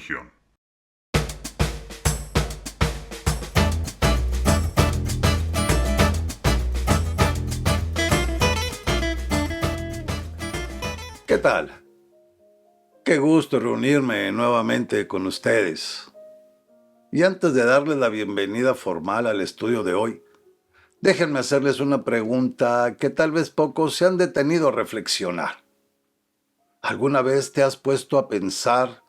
religión. ¿Qué tal? Qué gusto reunirme nuevamente con ustedes. Y antes de darles la bienvenida formal al estudio de hoy, déjenme hacerles una pregunta que tal vez pocos se han detenido a reflexionar. ¿Alguna vez te has puesto a pensar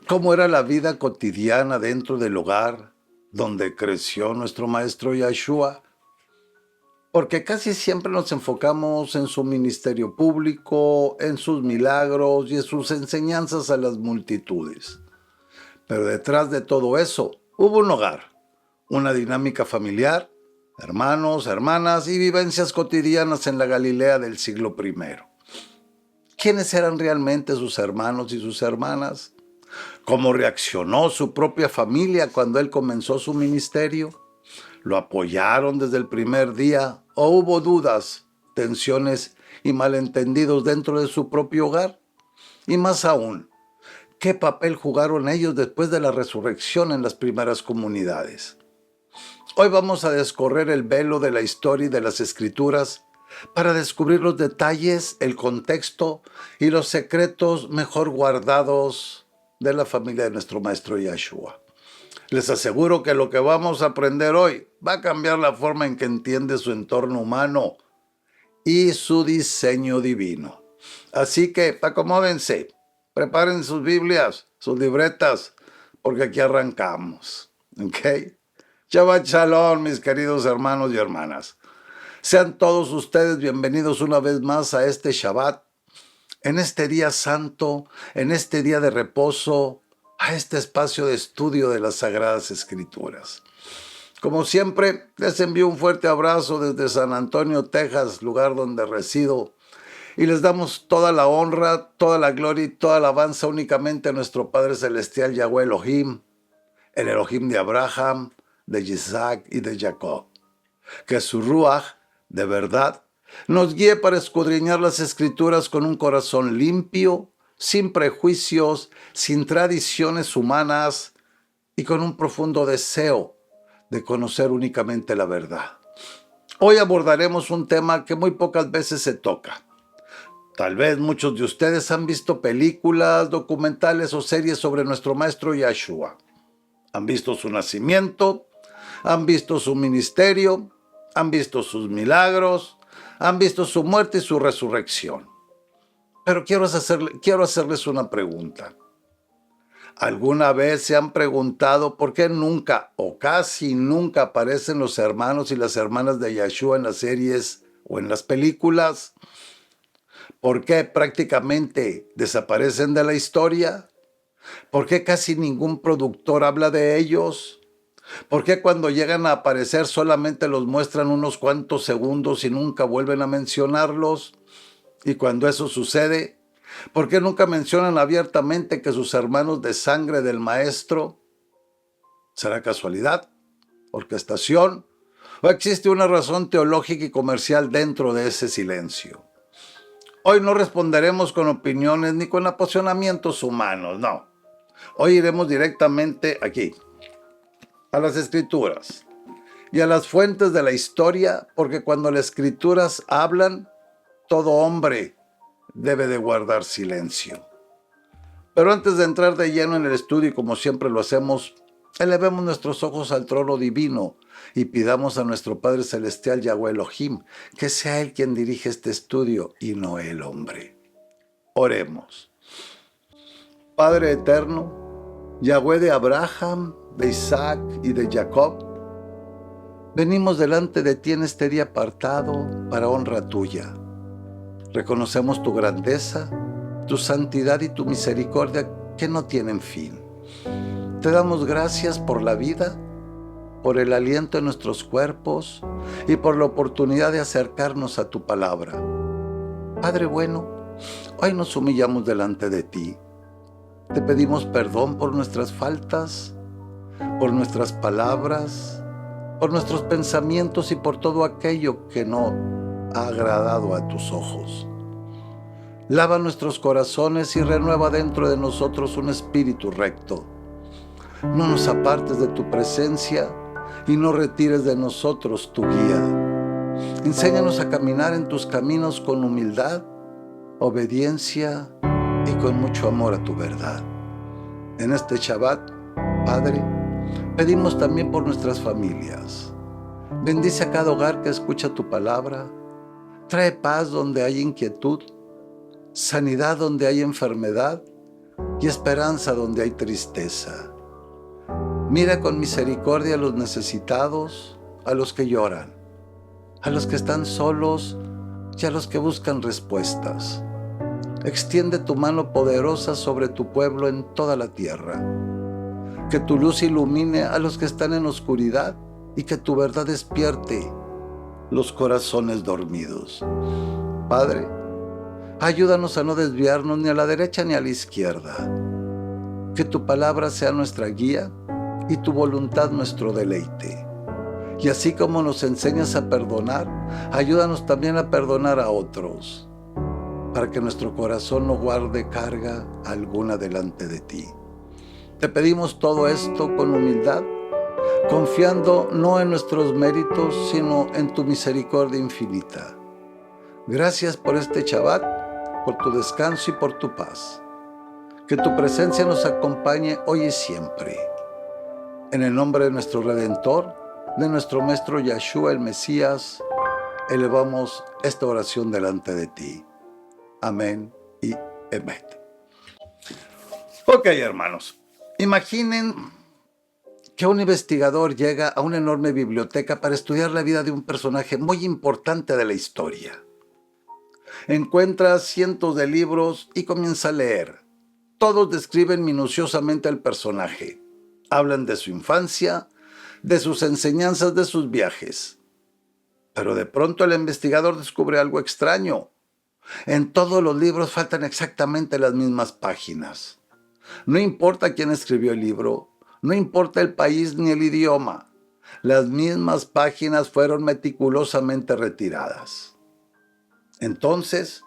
cómo era la vida cotidiana dentro del hogar donde creció nuestro maestro Yeshua? Porque casi siempre nos enfocamos en su ministerio público, en sus milagros y en sus enseñanzas a las multitudes. Pero detrás de todo eso hubo un hogar, una dinámica familiar, hermanos, hermanas y vivencias cotidianas en la Galilea del siglo I. ¿Quiénes eran realmente sus hermanos y sus hermanas? ¿Cómo reaccionó su propia familia cuando él comenzó su ministerio? ¿Lo apoyaron desde el primer día o hubo dudas, tensiones y malentendidos dentro de su propio hogar? Y más aún, ¿qué papel jugaron ellos después de la resurrección en las primeras comunidades? Hoy vamos a descorrer el velo de la historia y de las escrituras para descubrir los detalles, el contexto y los secretos mejor guardados de la familia de nuestro maestro Yeshua. Les aseguro que lo que vamos a aprender hoy va a cambiar la forma en que entiende su entorno humano y su diseño divino. Así que acomódense, preparen sus Biblias, sus libretas, porque aquí arrancamos. ¿Ok? Shabbat Shalom, mis queridos hermanos y hermanas. Sean todos ustedes bienvenidos una vez más a este Shabbat, en este día santo, en este día de reposo, a este espacio de estudio de las Sagradas Escrituras. Como siempre, les envío un fuerte abrazo desde San Antonio, Texas, lugar donde resido, y les damos toda la honra, toda la gloria y toda la alabanza únicamente a nuestro Padre Celestial Yahweh Elohim, el Elohim de Abraham, de Isaac y de Jacob. Que su Ruach, de verdad, nos guíe para escudriñar las Escrituras con un corazón limpio, sin prejuicios, sin tradiciones humanas y con un profundo deseo de conocer únicamente la verdad. Hoy abordaremos un tema que muy pocas veces se toca. Tal vez muchos de ustedes han visto películas, documentales o series sobre nuestro maestro Yeshua. Han visto su nacimiento, han visto su ministerio, han visto sus milagros, han visto su muerte y su resurrección. Pero quiero hacerles una pregunta. ¿Alguna vez se han preguntado por qué nunca o casi nunca aparecen los hermanos y las hermanas de Yeshua en las series o en las películas? ¿Por qué prácticamente desaparecen de la historia? ¿Por qué casi ningún productor habla de ellos? ¿Por qué cuando llegan a aparecer solamente los muestran unos cuantos segundos y nunca vuelven a mencionarlos? Y cuando eso sucede, ¿por qué nunca mencionan abiertamente que sus hermanos de sangre del maestro? ¿Será casualidad? ¿Orquestación? ¿O existe una razón teológica y comercial dentro de ese silencio? Hoy no responderemos con opiniones ni con apasionamientos humanos, no. Hoy iremos directamente aquí, a las Escrituras y a las fuentes de la historia, porque cuando las Escrituras hablan, todo hombre debe de guardar silencio. Pero antes de entrar de lleno en el estudio, y como siempre lo hacemos, elevemos nuestros ojos al trono divino y pidamos a nuestro Padre Celestial Yahweh Elohim que sea Él quien dirige este estudio y no el hombre. Oremos. Padre eterno, Yahweh de Abraham, de Isaac y de Jacob, venimos delante de ti en este día apartado para honra tuya. Reconocemos tu grandeza, tu santidad y tu misericordia que no tienen fin. Te damos gracias por la vida, por el aliento en nuestros cuerpos y por la oportunidad de acercarnos a tu palabra. Padre bueno, hoy nos humillamos delante de ti. Te pedimos perdón por nuestras faltas, por nuestras palabras, por nuestros pensamientos y por todo aquello que no ha agradado a tus ojos. Lava nuestros corazones y renueva dentro de nosotros un espíritu recto. No nos apartes de tu presencia y no retires de nosotros tu guía. Enséñanos a caminar en tus caminos con humildad, obediencia y con mucho amor a tu verdad. En este Shabbat, Padre, pedimos también por nuestras familias. Bendice a cada hogar que escucha tu palabra. Trae paz donde hay inquietud, sanidad donde hay enfermedad y esperanza donde hay tristeza. Mira con misericordia a los necesitados, a los que lloran, a los que están solos y a los que buscan respuestas. Extiende tu mano poderosa sobre tu pueblo en toda la tierra. Que tu luz ilumine a los que están en oscuridad y que tu verdad despierte los corazones dormidos. Padre, ayúdanos a no desviarnos ni a la derecha ni a la izquierda. Que tu palabra sea nuestra guía y tu voluntad nuestro deleite. Y así como nos enseñas a perdonar, ayúdanos también a perdonar a otros, para que nuestro corazón no guarde carga alguna delante de ti. Te pedimos todo esto con humildad, confiando no en nuestros méritos, sino en tu misericordia infinita. Gracias por este Shabbat, por tu descanso y por tu paz. Que tu presencia nos acompañe hoy y siempre. En el nombre de nuestro Redentor, de nuestro Maestro Yahshua el Mesías, elevamos esta oración delante de ti. Amén y amén. Ok, hermanos, imaginen que un investigador llega a una enorme biblioteca para estudiar la vida de un personaje muy importante de la historia. Encuentra cientos de libros y comienza a leer. Todos describen minuciosamente al personaje. Hablan de su infancia, de sus enseñanzas, de sus viajes. Pero de pronto el investigador descubre algo extraño. En todos los libros faltan exactamente las mismas páginas. No importa quién escribió el libro, no importa el país ni el idioma. Las mismas páginas fueron meticulosamente retiradas. Entonces,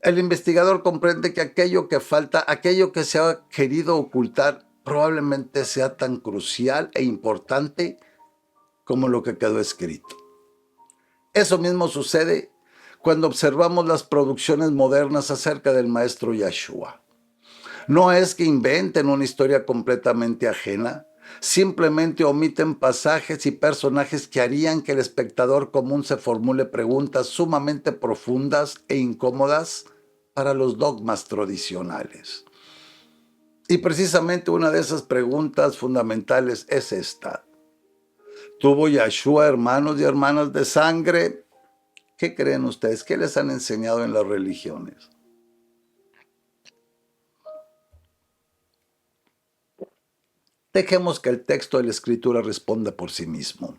el investigador comprende que aquello que falta, aquello que se ha querido ocultar, probablemente sea tan crucial e importante como lo que quedó escrito. Eso mismo sucede cuando observamos las producciones modernas acerca del Maestro Yahshua. No es que inventen una historia completamente ajena, simplemente omiten pasajes y personajes que harían que el espectador común se formule preguntas sumamente profundas e incómodas para los dogmas tradicionales. Y precisamente una de esas preguntas fundamentales es esta. ¿Tuvo Yahshua hermanos y hermanas de sangre? ¿Qué creen ustedes? ¿Qué les han enseñado en las religiones? Dejemos que el texto de la Escritura responda por sí mismo.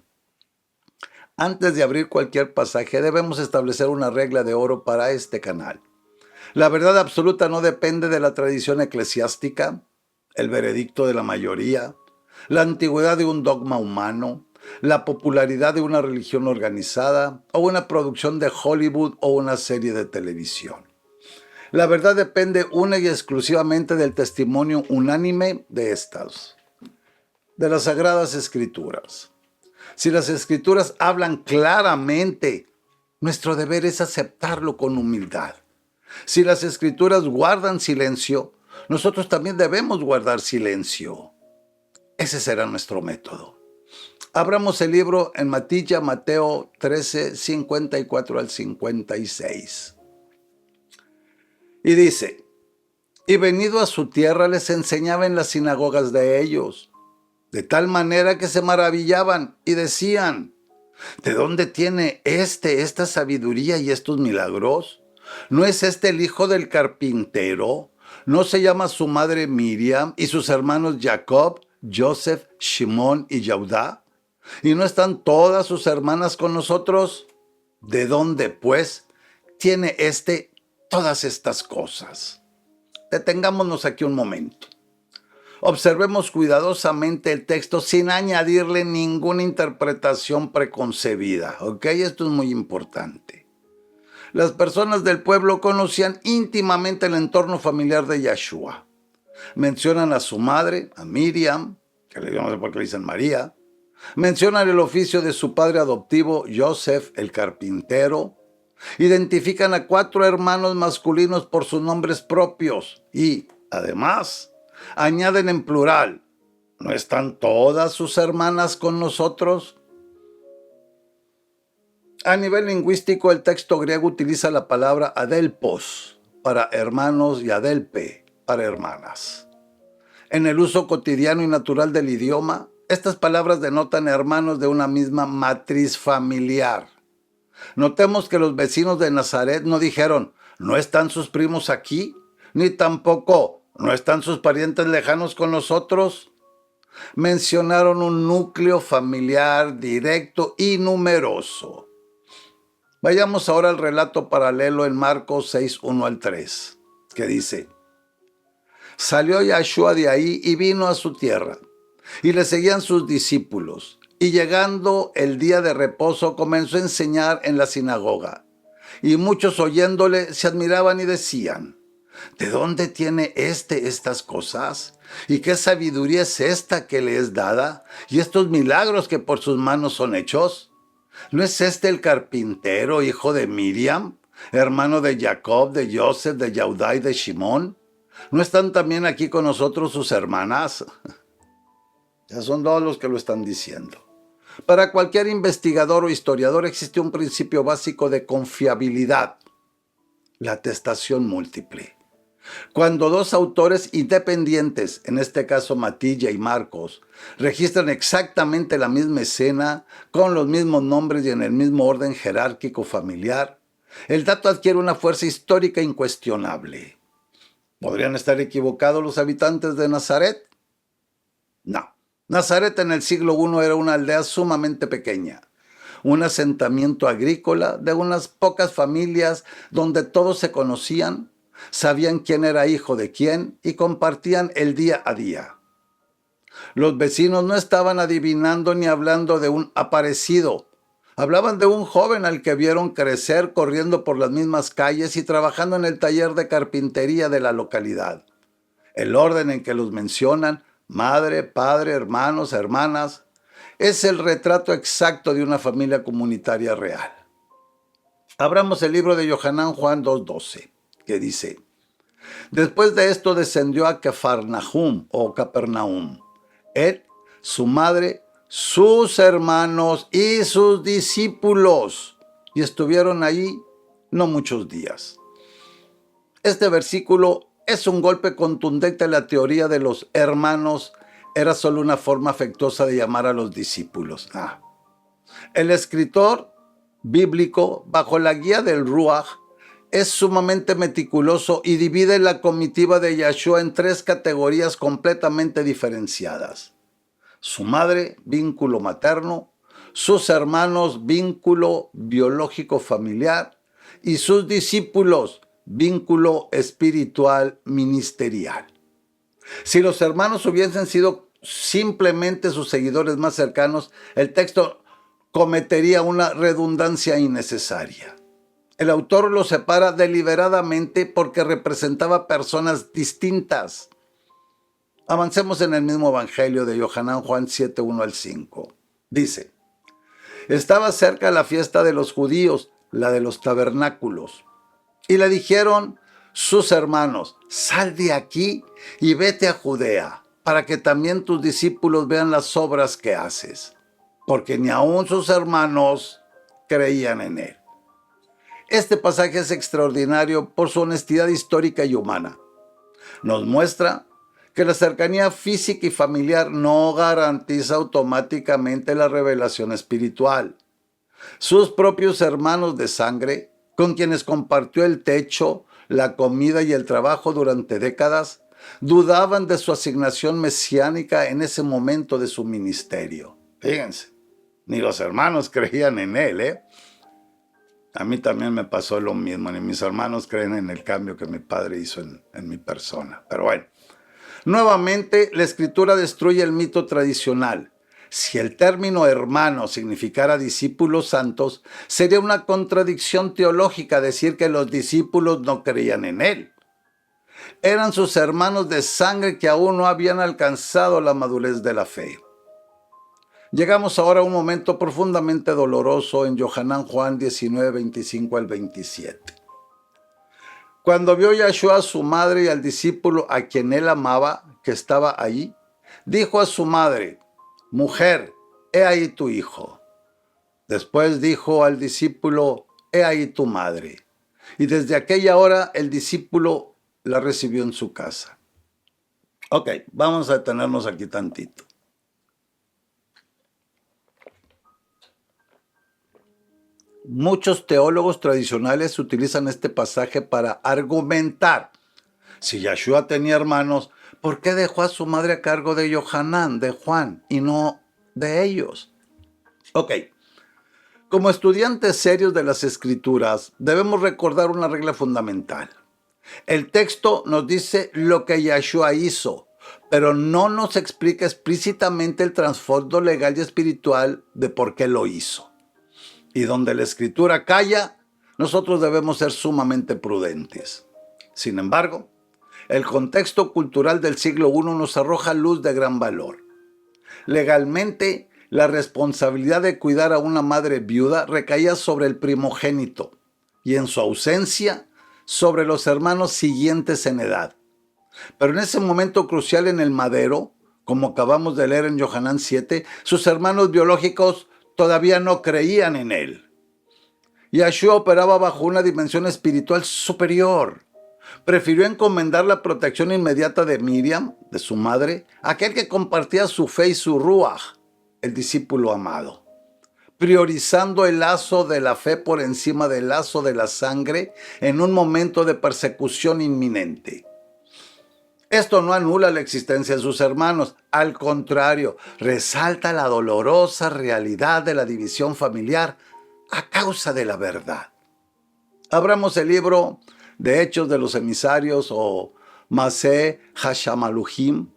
Antes de abrir cualquier pasaje, debemos establecer una regla de oro para este canal. La verdad absoluta no depende de la tradición eclesiástica, el veredicto de la mayoría, la antigüedad de un dogma humano, la popularidad de una religión organizada o una producción de Hollywood o una serie de televisión. La verdad depende única y exclusivamente del testimonio unánime de estas, de las Sagradas Escrituras. Si las Escrituras hablan claramente, nuestro deber es aceptarlo con humildad. Si las Escrituras guardan silencio, nosotros también debemos guardar silencio. Ese será nuestro método. Abramos el libro en Mateo 13, 54 al 56. Y dice, y venido a su tierra les enseñaba en las sinagogas de ellos, de tal manera que se maravillaban y decían, ¿de dónde tiene esta sabiduría y estos milagros? ¿No es este el hijo del carpintero? ¿No se llama su madre Miriam y sus hermanos Jacob, Joseph, Shimón y Yehudá? ¿Y no están todas sus hermanas con nosotros? ¿De dónde, pues, tiene todas estas cosas? Detengámonos aquí un momento. Observemos cuidadosamente el texto sin añadirle ninguna interpretación preconcebida, ¿ok? Esto es muy importante. Las personas del pueblo conocían íntimamente el entorno familiar de Yeshua. Mencionan a su madre, a Miriam, que no sé por qué le dicen María. Mencionan el oficio de su padre adoptivo, Joseph, el carpintero. Identifican a 4 hermanos masculinos por sus nombres propios y, además, añaden en plural, ¿no están todas sus hermanas con nosotros? A nivel lingüístico, el texto griego utiliza la palabra adelpos para hermanos y adelpe para hermanas. En el uso cotidiano y natural del idioma, estas palabras denotan hermanos de una misma matriz familiar. Notemos que los vecinos de Nazaret no dijeron, ¿no están sus primos aquí? Ni tampoco, ¿no están sus parientes lejanos con nosotros? Mencionaron un núcleo familiar directo y numeroso. Vayamos ahora al relato paralelo en Marcos 6, 1 al 3, que dice, salió Yahshua de ahí y vino a su tierra, y le seguían sus discípulos. Y llegando el día de reposo, comenzó a enseñar en la sinagoga. Y muchos oyéndole se admiraban y decían, ¿de dónde tiene estas cosas? ¿Y qué sabiduría es esta que le es dada? ¿Y estos milagros que por sus manos son hechos? ¿No es este el carpintero, hijo de Miriam, hermano de Jacob, de Joseph, de Yaudá y de Shimón? ¿No están también aquí con nosotros sus hermanas? Ya son todos los que lo están diciendo. Para cualquier investigador o historiador existe un principio básico de confiabilidad, la atestación múltiple. Cuando 2 autores independientes, en este caso Matilla y Marcos, registran exactamente la misma escena, con los mismos nombres y en el mismo orden jerárquico familiar, el dato adquiere una fuerza histórica incuestionable. ¿Podrían estar equivocados los habitantes de Nazaret? No. Nazaret en el siglo I era una aldea sumamente pequeña, un asentamiento agrícola de unas pocas familias donde todos se conocían, sabían quién era hijo de quién y compartían el día a día. Los vecinos no estaban adivinando ni hablando de un aparecido. Hablaban de un joven al que vieron crecer corriendo por las mismas calles y trabajando en el taller de carpintería de la localidad. El orden en que los mencionan, madre, padre, hermanos, hermanas, es el retrato exacto de una familia comunitaria real. Abramos el libro de Yohanan Juan 2:12, que dice, después de esto descendió a Cafarnaum o Capernaum. Él, su madre, sus hermanos y sus discípulos, y estuvieron ahí no muchos días. Este versículo es un golpe contundente a la teoría de los hermanos. Era solo una forma afectuosa de llamar a los discípulos. El escritor bíblico, bajo la guía del Ruach, es sumamente meticuloso y divide la comitiva de Yahshua en 3 categorías completamente diferenciadas. Su madre, vínculo materno; sus hermanos, vínculo biológico familiar; y sus discípulos, vínculo espiritual ministerial. Si los hermanos hubiesen sido simplemente sus seguidores más cercanos, el texto cometería una redundancia innecesaria. El autor los separa deliberadamente porque representaba personas distintas. Avancemos en el mismo evangelio de Yohanan Juan 7, 1 al 5. Dice, estaba cerca la fiesta de los judíos, la de los tabernáculos. Y le dijeron sus hermanos, sal de aquí y vete a Judea, para que también tus discípulos vean las obras que haces, porque ni aun sus hermanos creían en él. Este pasaje es extraordinario por su honestidad histórica y humana. Nos muestra que la cercanía física y familiar no garantiza automáticamente la revelación espiritual. Sus propios hermanos de sangre, con quienes compartió el techo, la comida y el trabajo durante décadas, dudaban de su asignación mesiánica en ese momento de su ministerio. Fíjense, ni los hermanos creían en él, A mí también me pasó lo mismo, ni mis hermanos creen en el cambio que mi padre hizo en mi persona. Pero bueno, nuevamente la escritura destruye el mito tradicional. Si el término hermano significara discípulos santos, sería una contradicción teológica decir que los discípulos no creían en él. Eran sus hermanos de sangre que aún no habían alcanzado la madurez de la fe. Llegamos ahora a un momento profundamente doloroso en Yohanan Juan 19, 25 al 27. Cuando vio Yahshua a su madre y al discípulo a quien él amaba, que estaba allí, dijo a su madre: «Mujer, he ahí tu hijo». Después dijo al discípulo: «He ahí tu madre». Y desde aquella hora el discípulo la recibió en su casa. Ok, vamos a detenernos aquí tantito. Muchos teólogos tradicionales utilizan este pasaje para argumentar: si Yahshua tenía hermanos, ¿por qué dejó a su madre a cargo de Yohanan, de Juan, y no de ellos? Ok, como estudiantes serios de las Escrituras, debemos recordar una regla fundamental. El texto nos dice lo que Yahshua hizo, pero no nos explica explícitamente el trasfondo legal y espiritual de por qué lo hizo. Y donde la Escritura calla, nosotros debemos ser sumamente prudentes. Sin embargo, el contexto cultural del siglo I nos arroja luz de gran valor. Legalmente, la responsabilidad de cuidar a una madre viuda recaía sobre el primogénito y, en su ausencia, sobre los hermanos siguientes en edad. Pero en ese momento crucial en el madero, como acabamos de leer en Yohanan 7, sus hermanos biológicos todavía no creían en él. Yahshua operaba bajo una dimensión espiritual superior. Prefirió encomendar la protección inmediata de Miriam, de su madre, a aquel que compartía su fe y su ruaj, el discípulo amado, priorizando el lazo de la fe por encima del lazo de la sangre en un momento de persecución inminente. Esto no anula la existencia de sus hermanos, al contrario, resalta la dolorosa realidad de la división familiar a causa de la verdad. Abramos el libro de Hechos de los Emisarios o Masé Hashamaluhim,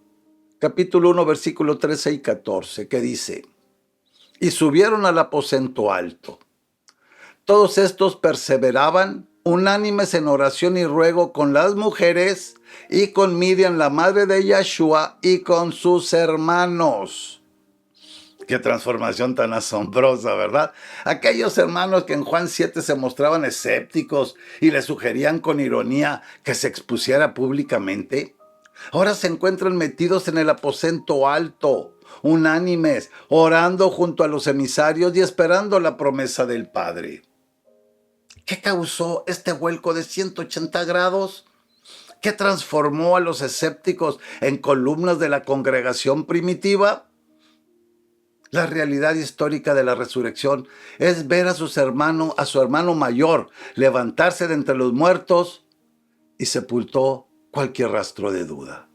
capítulo 1, versículo 13 y 14, que dice: «Y subieron al aposento alto. Todos estos perseveraban unánimes en oración y ruego con las mujeres y con Miriam, la madre de Yahshua, y con sus hermanos». Qué transformación tan asombrosa, ¿verdad? Aquellos hermanos que en Juan 7 se mostraban escépticos y le sugerían con ironía que se expusiera públicamente, ahora se encuentran metidos en el aposento alto, unánimes, orando junto a los emisarios y esperando la promesa del Padre. ¿Qué causó este vuelco de 180 grados? ¿Qué transformó a los escépticos en columnas de la congregación primitiva? La realidad histórica de la resurrección es ver a su hermano mayor levantarse de entre los muertos, y sepultó cualquier rastro de duda.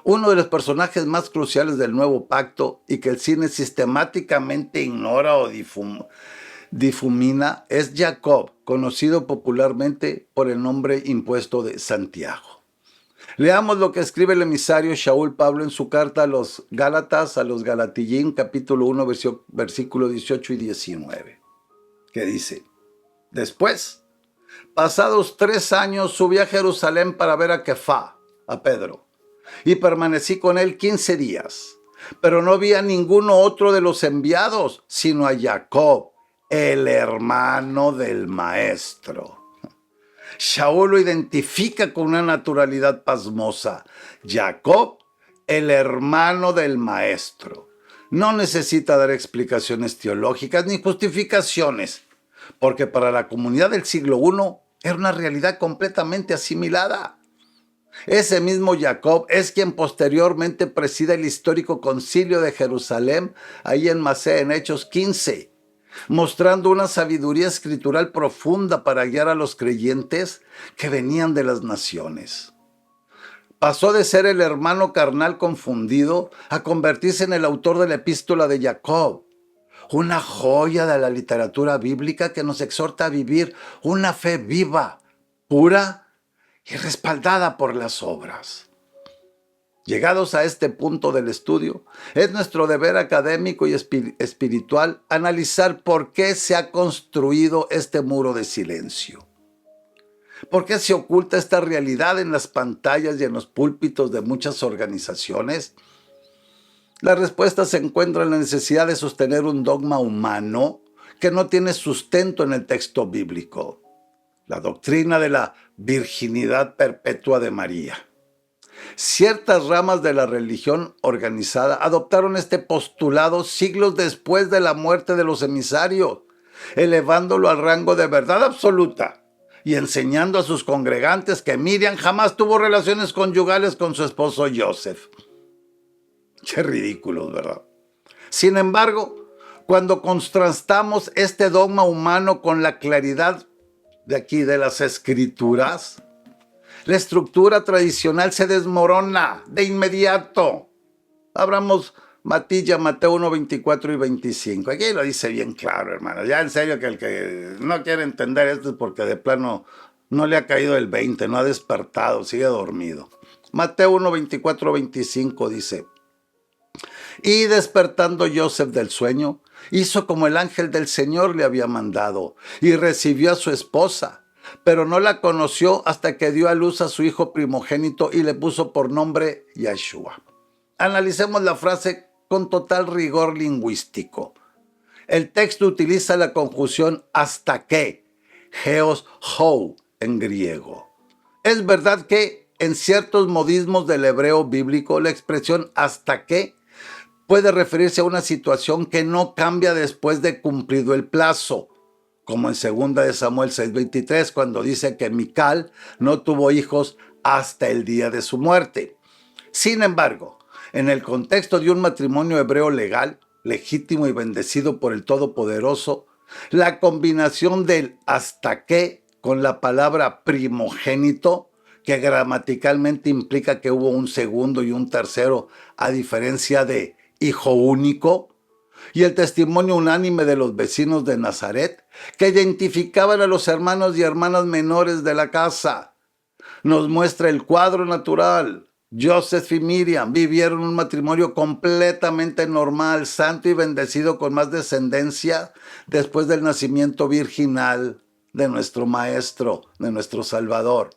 Uno de los personajes más cruciales del nuevo pacto y que el cine sistemáticamente ignora o difumina es Jacob, conocido popularmente por el nombre impuesto de Santiago. Leamos lo que escribe el emisario Shaul Pablo en su carta a los Gálatas, a los Galatillín, capítulo 1, versículo 18 y 19, que dice: «Después, pasados 3 años, subí a Jerusalén para ver a Kefá, a Pedro, y permanecí con él 15 días. Pero no vi a ninguno otro de los enviados, sino a Jacob, el hermano del maestro». Shaul lo identifica con una naturalidad pasmosa. Jacob, el hermano del maestro. No necesita dar explicaciones teológicas ni justificaciones, porque para la comunidad del siglo I era una realidad completamente asimilada. Ese mismo Jacob es quien posteriormente preside el histórico concilio de Jerusalén, ahí en Masé, en Hechos 15, mostrando una sabiduría escritural profunda para guiar a los creyentes que venían de las naciones. Pasó de ser el hermano carnal confundido a convertirse en el autor de la epístola de Jacob, una joya de la literatura bíblica que nos exhorta a vivir una fe viva, pura y respaldada por las obras. Llegados a este punto del estudio, es nuestro deber académico y espiritual analizar por qué se ha construido este muro de silencio. ¿Por qué se oculta esta realidad en las pantallas y en los púlpitos de muchas organizaciones? La respuesta se encuentra en la necesidad de sostener un dogma humano que no tiene sustento en el texto bíblico. La doctrina de la virginidad perpetua de María. Ciertas ramas de la religión organizada adoptaron este postulado siglos después de la muerte de los emisarios, elevándolo al rango de verdad absoluta y enseñando a sus congregantes que Miriam jamás tuvo relaciones conyugales con su esposo Joseph. Qué ridículos, ¿verdad? Sin embargo, cuando contrastamos este dogma humano con la claridad de aquí de las Escrituras, la estructura tradicional se desmorona de inmediato. Abramos Mateo 1, 24 y 25. Aquí lo dice bien claro, hermano. Ya en serio que el que no quiere entender esto es porque de plano no le ha caído el 20, no ha despertado, sigue dormido. Mateo 1, 24, 25 dice: Y despertando Joseph del sueño, hizo como el ángel del Señor le había mandado, y recibió a su esposa, pero no la conoció hasta que dio a luz a su hijo primogénito y le puso por nombre Yeshua. Analicemos la frase con total rigor lingüístico. El texto utiliza la conjunción hasta que, geos hou en griego. Es verdad que en ciertos modismos del hebreo bíblico la expresión hasta que puede referirse a una situación que no cambia después de cumplido el plazo, como en 2 de Samuel 6:23, cuando dice que Mical no tuvo hijos hasta el día de su muerte. Sin embargo, en el contexto de un matrimonio hebreo legal, legítimo y bendecido por el Todopoderoso, la combinación del hasta que con la palabra primogénito, que gramaticalmente implica que hubo un segundo y un tercero, a diferencia de hijo único, y el testimonio unánime de los vecinos de Nazaret, que identificaban a los hermanos y hermanas menores de la casa, nos muestra el cuadro natural. Joseph y Miriam vivieron un matrimonio completamente normal, santo y bendecido, con más descendencia después del nacimiento virginal de nuestro Maestro, de nuestro Salvador.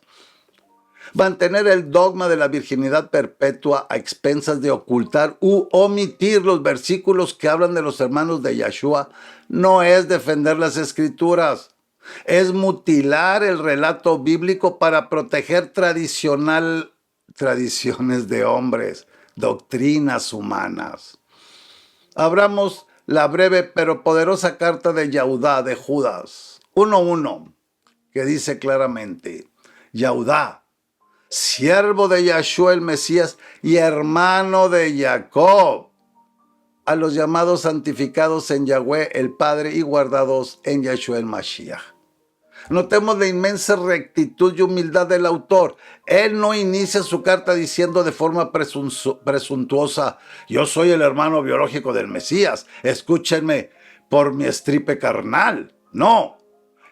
Mantener el dogma de la virginidad perpetua a expensas de ocultar u omitir los versículos que hablan de los hermanos de Yeshua no es defender las Escrituras. Es mutilar el relato bíblico para proteger tradiciones de hombres, doctrinas humanas. Abramos la breve pero poderosa carta de Yahudá, de Judas 1:1, que dice claramente: Yahudá, siervo de Yahshua el Mesías y hermano de Jacob, a los llamados santificados en Yahweh el Padre y guardados en Yahshua el Mashiach. Notemos la inmensa rectitud y humildad del autor. Él no inicia su carta diciendo de forma presuntuosa: yo soy el hermano biológico del Mesías, escúchenme por mi estripe carnal. No,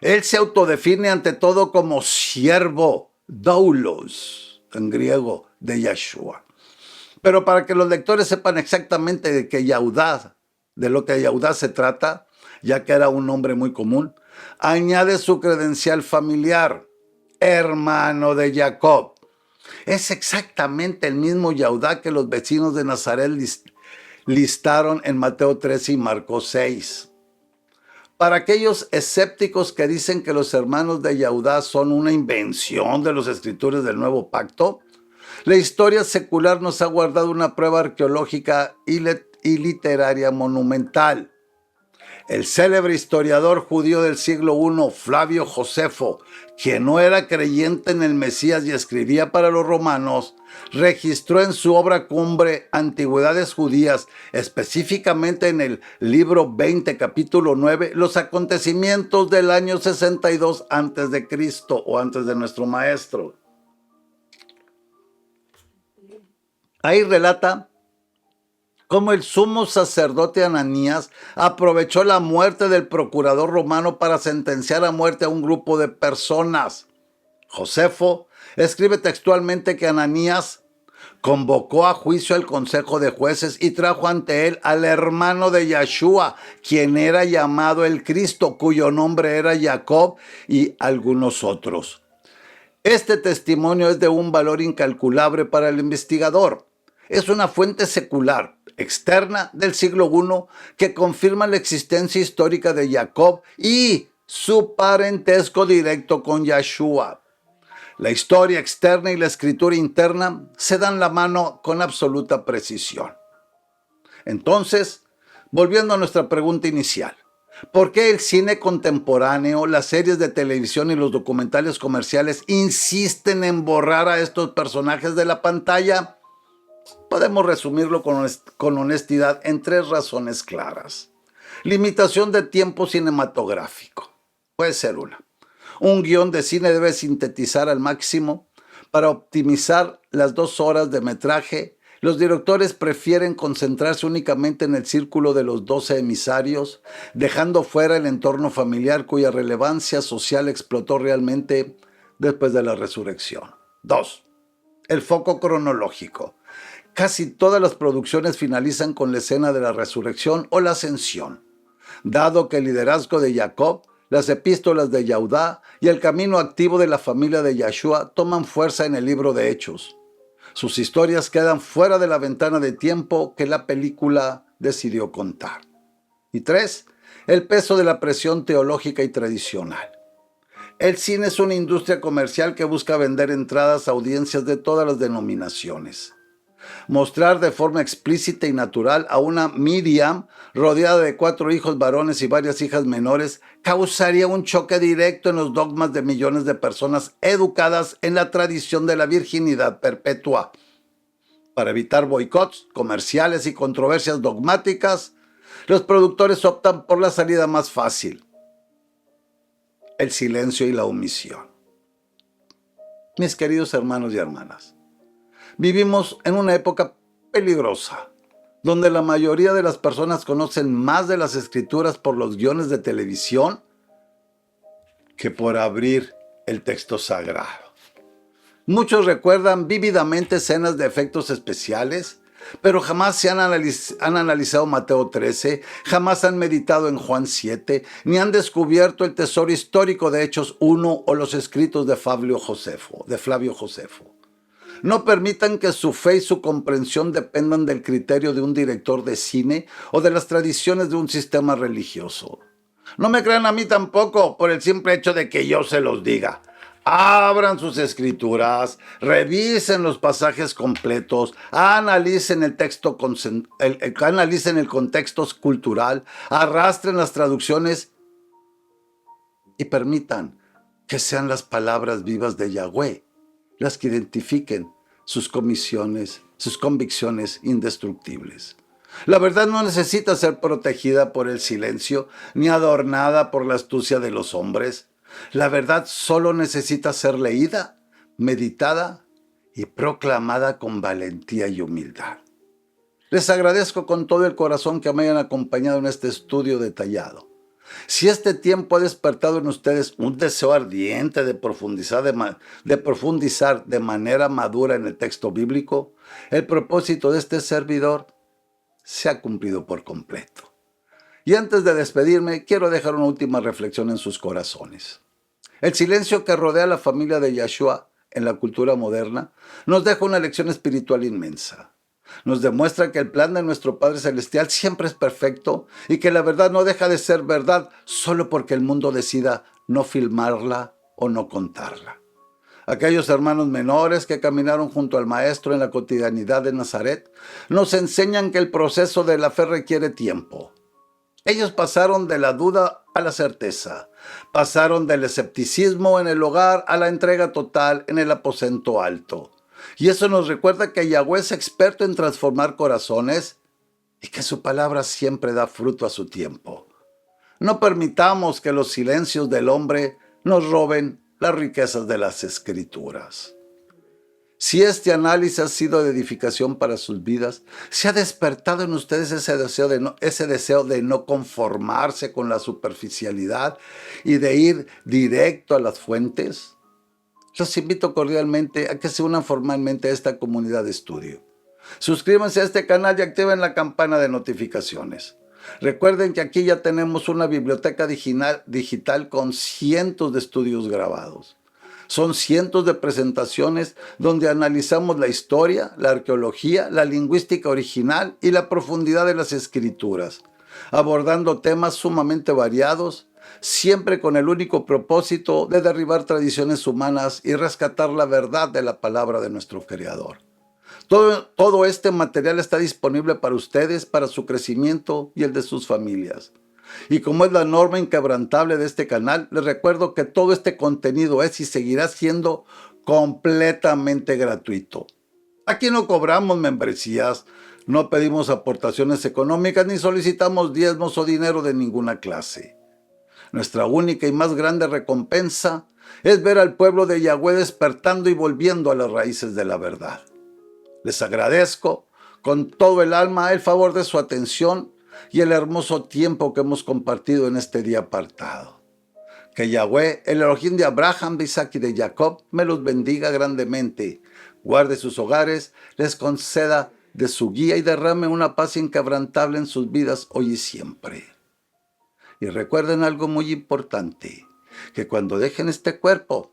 él se autodefine ante todo como siervo, doulos, en griego, de Yeshua. Pero para que los lectores sepan exactamente de lo que Yahudá se trata, ya que era un nombre muy común, añade su credencial familiar: hermano de Jacob. Es exactamente el mismo Yahudá que los vecinos de Nazaret listaron en Mateo 13 y Marcos 6. Para aquellos escépticos que dicen que los hermanos de Yahudá son una invención de los escritores del Nuevo Pacto, la historia secular nos ha guardado una prueba arqueológica y literaria monumental. El célebre historiador judío del siglo I, Flavio Josefo, quien no era creyente en el Mesías y escribía para los romanos, registró en su obra cumbre Antigüedades Judías, específicamente en el libro 20, capítulo 9, los acontecimientos del año 62 antes de Cristo o antes de nuestro Maestro. Ahí relata cómo el sumo sacerdote Ananías aprovechó la muerte del procurador romano para sentenciar a muerte a un grupo de personas. Josefo escribe textualmente que Ananías convocó a juicio al consejo de jueces y trajo ante él al hermano de Yeshua, quien era llamado el Cristo, cuyo nombre era Jacob, y algunos otros. Este testimonio es de un valor incalculable para el investigador. Es una fuente secular, externa del siglo I, que confirma la existencia histórica de Jacob y su parentesco directo con Yeshua. La historia externa y la escritura interna se dan la mano con absoluta precisión. Entonces, volviendo a nuestra pregunta inicial, ¿por qué el cine contemporáneo, las series de televisión y los documentales comerciales insisten en borrar a estos personajes de la pantalla? Podemos resumirlo con honestidad en 3 razones claras. Limitación de tiempo cinematográfico. Puede ser una. Un guión de cine debe sintetizar al máximo. Para optimizar las 2 horas de metraje, los directores prefieren concentrarse únicamente en el círculo de los 12 emisarios, dejando fuera el entorno familiar cuya relevancia social explotó realmente después de la resurrección. 2. El foco cronológico. Casi todas las producciones finalizan con la escena de la resurrección o la ascensión. Dado que el liderazgo de Jacob, las epístolas de Yahudá y el camino activo de la familia de Yeshua toman fuerza en el libro de Hechos. Sus historias quedan fuera de la ventana de tiempo que la película decidió contar. Y 3. El peso de la presión teológica y tradicional. El cine es una industria comercial que busca vender entradas a audiencias de todas las denominaciones. Mostrar de forma explícita y natural a una Miriam rodeada de 4 hijos varones y varias hijas menores causaría un choque directo en los dogmas de millones de personas educadas en la tradición de la virginidad perpetua. Para evitar boicots comerciales y controversias dogmáticas, los productores optan por la salida más fácil: el silencio y la omisión. Mis queridos hermanos y hermanas, vivimos en una época peligrosa, donde la mayoría de las personas conocen más de las escrituras por los guiones de televisión que por abrir el texto sagrado. Muchos recuerdan vívidamente escenas de efectos especiales, pero jamás se han analizado Mateo 13, jamás han meditado en Juan 7, ni han descubierto el tesoro histórico de Hechos 1 o los escritos de Flavio Josefo. No permitan que su fe y su comprensión dependan del criterio de un director de cine o de las tradiciones de un sistema religioso. No me crean a mí tampoco por el simple hecho de que yo se los diga. Abran sus escrituras, revisen los pasajes completos, analicen analicen el contexto cultural, arrastren las traducciones y permitan que sean las palabras vivas de Yahweh las que identifiquen sus convicciones indestructibles. La verdad no necesita ser protegida por el silencio ni adornada por la astucia de los hombres. La verdad solo necesita ser leída, meditada y proclamada con valentía y humildad. Les agradezco con todo el corazón que me hayan acompañado en este estudio detallado. Si este tiempo ha despertado en ustedes un deseo ardiente de profundizar de manera madura en el texto bíblico, el propósito de este servidor se ha cumplido por completo. Y antes de despedirme, quiero dejar una última reflexión en sus corazones. El silencio que rodea a la familia de Yeshua en la cultura moderna nos deja una lección espiritual inmensa. Nos demuestra que el plan de nuestro Padre Celestial siempre es perfecto y que la verdad no deja de ser verdad solo porque el mundo decida no filmarla o no contarla. Aquellos hermanos menores que caminaron junto al Maestro en la cotidianidad de Nazaret nos enseñan que el proceso de la fe requiere tiempo. Ellos pasaron de la duda a la certeza, pasaron del escepticismo en el hogar a la entrega total en el aposento alto. Y eso nos recuerda que Yahweh es experto en transformar corazones y que su palabra siempre da fruto a su tiempo. No permitamos que los silencios del hombre nos roben las riquezas de las Escrituras. Si este análisis ha sido de edificación para sus vidas, si ha despertado en ustedes ese deseo de no conformarse con la superficialidad y de ir directo a las fuentes, Los invito cordialmente a que se unan formalmente a esta comunidad de estudio. Suscríbanse a este canal y activen la campana de notificaciones. Recuerden que aquí ya tenemos una biblioteca digital con cientos de estudios grabados. Son cientos de presentaciones donde analizamos la historia, la arqueología, la lingüística original y la profundidad de las escrituras, abordando temas sumamente variados, siempre con el único propósito de derribar tradiciones humanas y rescatar la verdad de la palabra de nuestro Creador. Todo este material está disponible para ustedes, para su crecimiento y el de sus familias. Y como es la norma inquebrantable de este canal, les recuerdo que todo este contenido es y seguirá siendo completamente gratuito. Aquí no cobramos membresías, no pedimos aportaciones económicas ni solicitamos diezmos o dinero de ninguna clase. Nuestra única y más grande recompensa es ver al pueblo de Yahweh despertando y volviendo a las raíces de la verdad. Les agradezco con todo el alma el favor de su atención y el hermoso tiempo que hemos compartido en este día apartado. Que Yahweh, el Elohim de Abraham, de Isaac y de Jacob, me los bendiga grandemente, guarde sus hogares, les conceda de su guía y derrame una paz inquebrantable en sus vidas hoy y siempre. Y recuerden algo muy importante, que cuando dejen este cuerpo,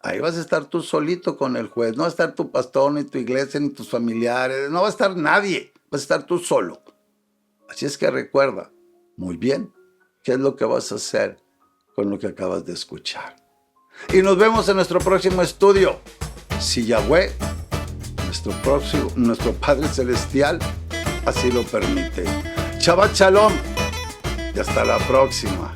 ahí vas a estar tú solito con el juez, no va a estar tu pastor, ni tu iglesia, ni tus familiares, no va a estar nadie, vas a estar tú solo. Así es que recuerda muy bien qué es lo que vas a hacer con lo que acabas de escuchar. Y nos vemos en nuestro próximo estudio. Si Yahweh, nuestro Padre Celestial, así lo permite. Shabbat Shalom y hasta la próxima.